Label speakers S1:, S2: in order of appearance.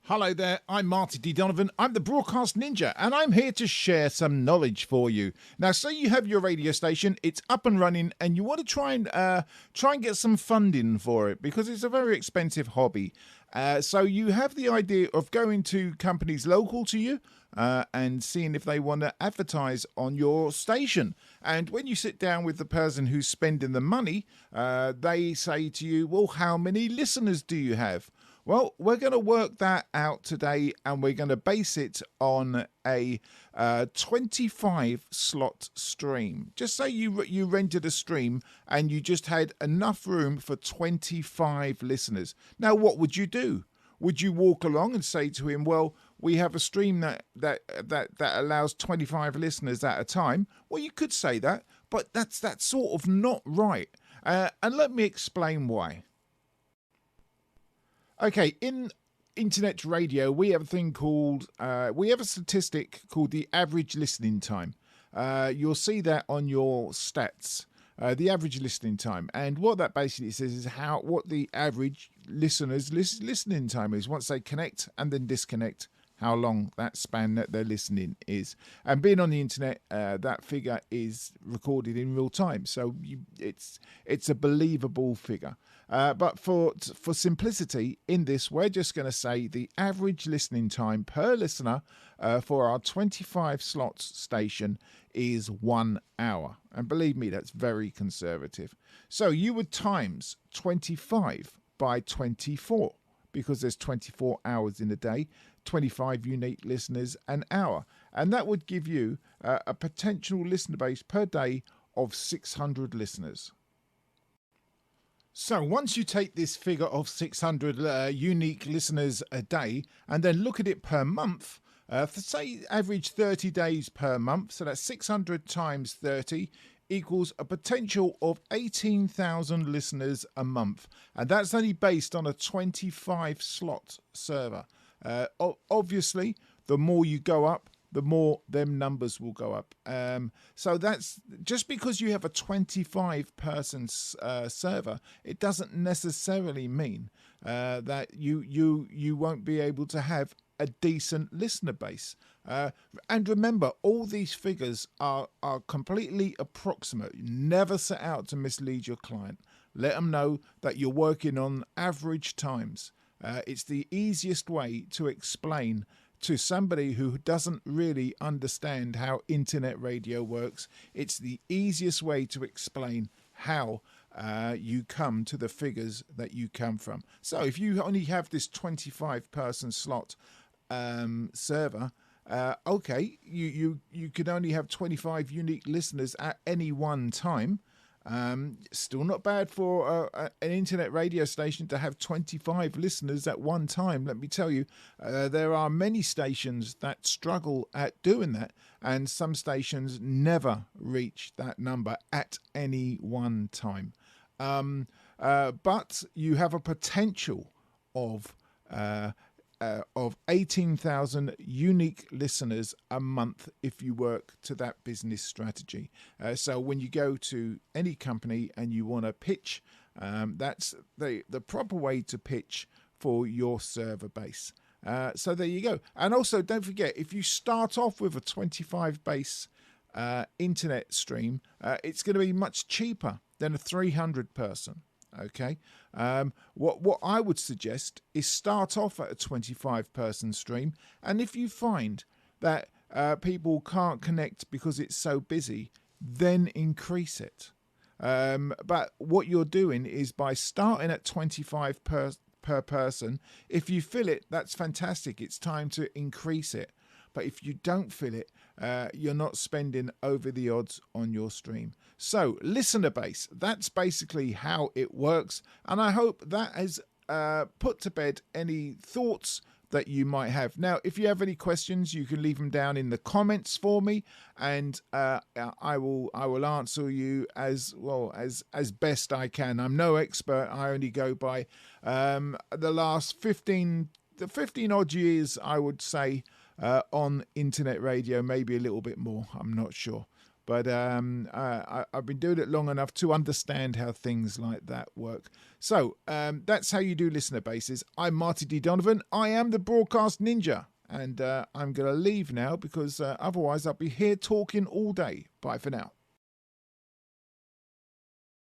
S1: Hello there, I'm Marty D. Donovan. I'm the Broadcast Ninja, and I'm here to share some knowledge for you. Now, say you have your radio station, it's up and running, and you want to try and get some funding for it because it's a very expensive hobby. So you have the idea of going to companies local to you and seeing if they want to advertise on your station. And when you sit down with the person who's spending the money, they say to you, well, how many listeners do you have? Well, we're going to work that out today, and we're going to base it on a 25 slot stream. Just say you rented a stream and you just had enough room for 25 listeners. Now, what would you do? Would you walk along and say to him, well, we have a stream that allows 25 listeners at a time? Well, you could say that, but that's sort of not right. And let me explain why. Okay, in internet radio, we have a thing called, we have a statistic called the average listening time. You'll see that on your stats, the average listening time. And what that basically says is what the average listener's listening time is once they connect and then disconnect, how long that span that they're listening is. And being on the internet, that figure is recorded in real time. So it's a believable figure. But for simplicity in this, we're just going to say the average listening time per listener for our 25 slots station is 1 hour. And believe me, that's very conservative. So you would times 25 by 24 because there's 24 hours in a day, 25 unique listeners an hour. And that would give you a potential listener base per day of 600 listeners. So once you take this figure of 600 unique listeners a day and then look at it per month, for say average 30 days per month, so that's 600 times 30 equals a potential of 18,000 listeners a month. And that's only based on a 25 slot server. Obviously, the more you go up, the more them numbers will go up. So that's just because you have a 25 person server, it doesn't necessarily mean that you won't be able to have a decent listener base. And remember, all these figures are completely approximate. Never set out to mislead your client. Let them know that you're working on average times. It's the easiest way to explain to somebody who doesn't really understand how internet radio works. It's the easiest way to explain how you come to the figures that you come from. So if you only have this 25 person slot server, okay, you could only have 25 unique listeners at any one time. Still not bad for an internet radio station to have 25 listeners at one time. Let me tell you, there are many stations that struggle at doing that, and some stations never reach that number at any one time. But you have a potential of 18,000 unique listeners a month if you work to that business strategy. So when you go to any company and you want to pitch, that's the proper way to pitch for your server base. So there you go. And also don't forget, if you start off with a 25 base internet stream, it's going to be much cheaper than a 300 person. Okay. What I would suggest is start off at a 25 person stream, and if you find that people can't connect because it's so busy, then increase it. But what you're doing is by starting at 25 per person, if you fill it, that's fantastic. It's time to increase it. But if you don't fill it, you're not spending over the odds on your stream. So listener base, that's basically how it works. And I hope that has put to bed any thoughts that you might have. Now, if you have any questions, you can leave them down in the comments for me, and I will answer you as well as best I can. I'm no expert. I only go by the last 15 odd years, I would say, on internet radio, maybe a little bit more. I'm not sure. But I've been doing it long enough to understand how things like that work. So that's how you do listener bases. I'm Marty D. Donovan. I am the broadcast ninja. And I'm going to leave now because otherwise I'll be here talking all day. Bye for now.